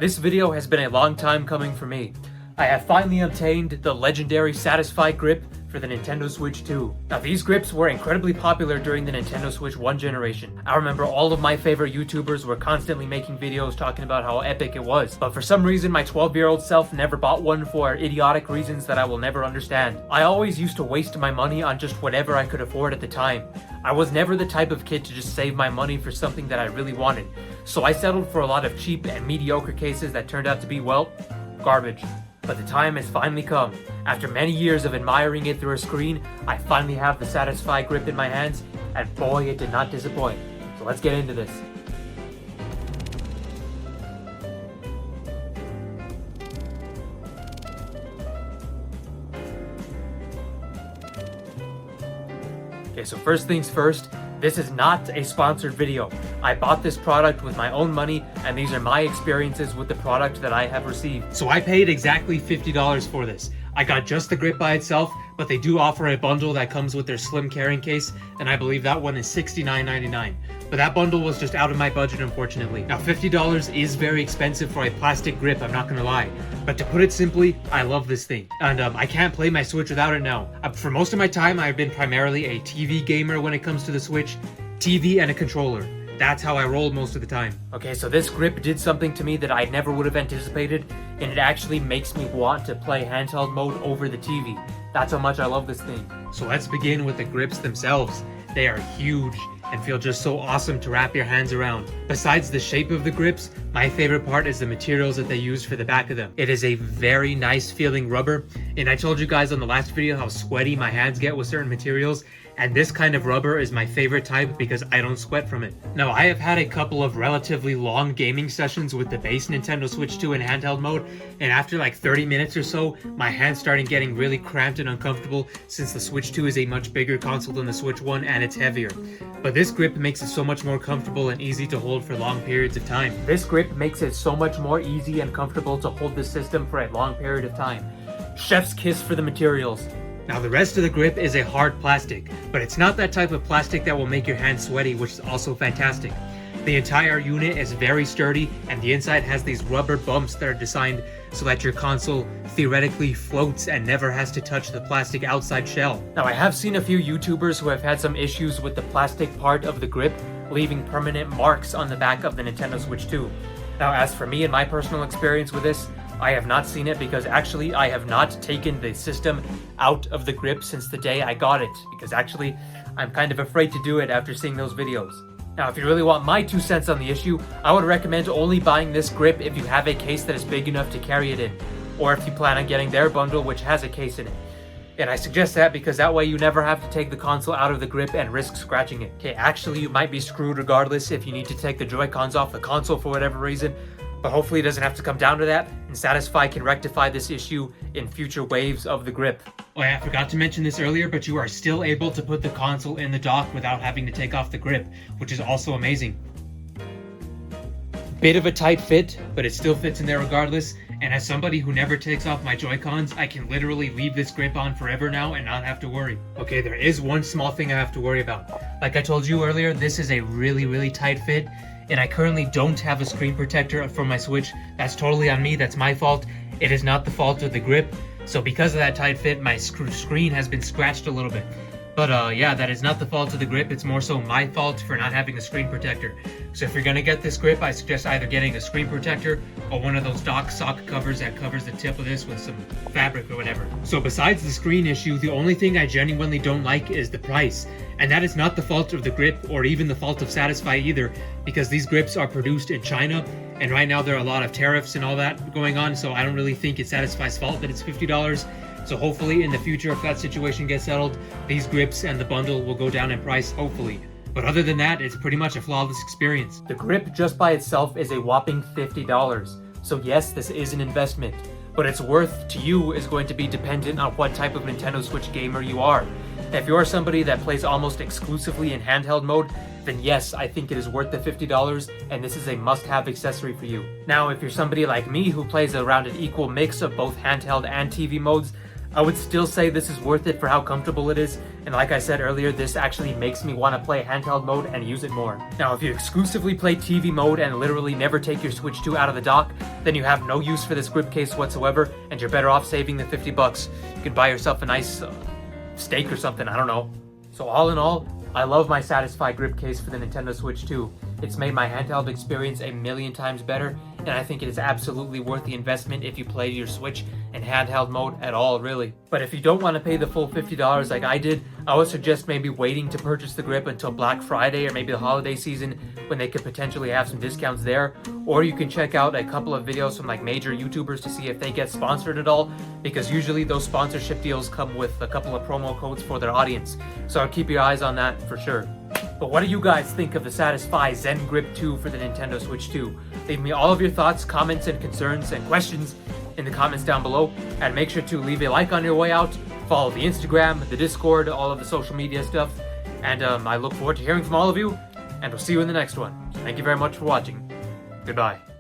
This video has been a long time coming for me. I have finally obtained the legendary Satisfye Grip for the Nintendo Switch 2. Now these grips were incredibly popular during the Nintendo Switch 1 generation. I remember all of my favorite YouTubers were constantly making videos talking about how epic it was, but for some reason my 12-year-old self never bought one for idiotic reasons that I will never understand. I always used to waste my money on just whatever I could afford at the time. I was never the type of kid to just save my money for something that I really wanted, so I settled for a lot of cheap and mediocre cases that turned out to be, well, garbage. But the time has finally come. After many years of admiring it through a screen, I finally have the Satisfye Grip in my hands, and boy, it did not disappoint. So let's get into this. Okay, so first things first, this is not a sponsored video. I bought this product with my own money, and these are my experiences with the product that I have received. So I paid exactly $50 for this. I got just the grip by itself, but they do offer a bundle that comes with their slim carrying case, and I believe that one is $69.99. But that bundle was just out of my budget, unfortunately. Now, $50 is very expensive for a plastic grip, I'm not gonna lie. But to put it simply, I love this thing. And I can't play my Switch without it now. For most of my time, I've been primarily a TV gamer when it comes to the Switch. TV and a controller. That's how I rolled most of the time. Okay, so this grip did something to me that I never would have anticipated, and it actually makes me want to play handheld mode over the TV. That's how much I love this thing. So let's begin with the grips themselves. They are huge and feel just so awesome to wrap your hands around. Besides the shape of the grips, my favorite part is the materials that they use for the back of them. It is a very nice feeling rubber, and I told you guys on the last video how sweaty my hands get with certain materials, and this kind of rubber is my favorite type because I don't sweat from it. Now, I have had a couple of relatively long gaming sessions with the base Nintendo Switch 2 in handheld mode, and after like 30 minutes or so, my hands started getting really cramped and uncomfortable since the Switch 2 is a much bigger console than the Switch 1 and it's heavier. But this grip makes it so much more comfortable and easy to hold for long periods of time. This grip makes it so much more easy and comfortable to hold the system for a long period of time. Chef's kiss for the materials. Now the rest of the grip is a hard plastic, but it's not that type of plastic that will make your hands sweaty, which is also fantastic. The entire unit is very sturdy, and the inside has these rubber bumps that are designed so that your console theoretically floats and never has to touch the plastic outside shell. Now I have seen a few YouTubers who have had some issues with the plastic part of the grip, leaving permanent marks on the back of the Nintendo Switch 2. Now as for me and my personal experience with this, I have not seen it because actually I have not taken the system out of the grip since the day I got it, because actually I'm kind of afraid to do it after seeing those videos. Now if you really want my 2 cents on the issue, I would recommend only buying this grip if you have a case that is big enough to carry it in, or if you plan on getting their bundle which has a case in it. And I suggest that because that way you never have to take the console out of the grip and risk scratching it. Okay, actually you might be screwed regardless if you need to take the Joy-Cons off the console for whatever reason, but hopefully it doesn't have to come down to that, and Satisfye can rectify this issue in future waves of the grip. Oh yeah, I forgot to mention this earlier, but you are still able to put the console in the dock without having to take off the grip, which is also amazing. Bit of a tight fit, but it still fits in there regardless, and as somebody who never takes off my Joy-Cons, I can literally leave this grip on forever now and not have to worry. Okay, there is one small thing I have to worry about. Like I told you earlier, this is a really tight fit, and I currently don't have a screen protector for my Switch. That's totally on me, that's my fault. It is not the fault of the grip. So because of that tight fit, my screen has been scratched a little bit. But yeah, that is not the fault of the grip, it's more so my fault for not having a screen protector. So if you're gonna get this grip, I suggest either getting a screen protector or one of those dock sock covers that covers the tip of this with some fabric or whatever. So besides the screen issue, the only thing I genuinely don't like is the price. And that is not the fault of the grip or even the fault of Satisfye either, because these grips are produced in China, and right now there are a lot of tariffs and all that going on, so I don't really think it's Satisfye's fault that it's $50. So hopefully in the future, if that situation gets settled, these grips and the bundle will go down in price, hopefully. But other than that, it's pretty much a flawless experience. The grip just by itself is a whopping $50. So yes, this is an investment, but its worth to you is going to be dependent on what type of Nintendo Switch gamer you are. If you're somebody that plays almost exclusively in handheld mode, then yes, I think it is worth the $50, and this is a must-have accessory for you. Now, if you're somebody like me who plays around an equal mix of both handheld and TV modes, I would still say this is worth it for how comfortable it is, and like I said earlier, this actually makes me want to play handheld mode and use it more. Now, if you exclusively play TV mode and literally never take your Switch 2 out of the dock, then you have no use for this grip case whatsoever, and you're better off saving the 50 bucks. You could buy yourself a nice steak or something, I don't know. So all in all, I love my Satisfye Grip case for the Nintendo Switch 2. It's made my handheld experience a million times better, and I think it is absolutely worth the investment if you play your Switch in handheld mode at all, really. But if you don't want to pay the full $50 like I did, I would suggest maybe waiting to purchase the grip until Black Friday or maybe the holiday season when they could potentially have some discounts there. Or you can check out a couple of videos from like major YouTubers to see if they get sponsored at all, because usually those sponsorship deals come with a couple of promo codes for their audience. So keep your eyes on that for sure. But what do you guys think of the Satisfye ZenGrip 2 for the Nintendo Switch 2? Leave me all of your thoughts, comments, and concerns and questions in the comments down below. And make sure to leave a like on your way out, follow the Instagram, the Discord, all of the social media stuff. And I look forward to hearing from all of you, and we'll see you in the next one. Thank you very much for watching. Goodbye.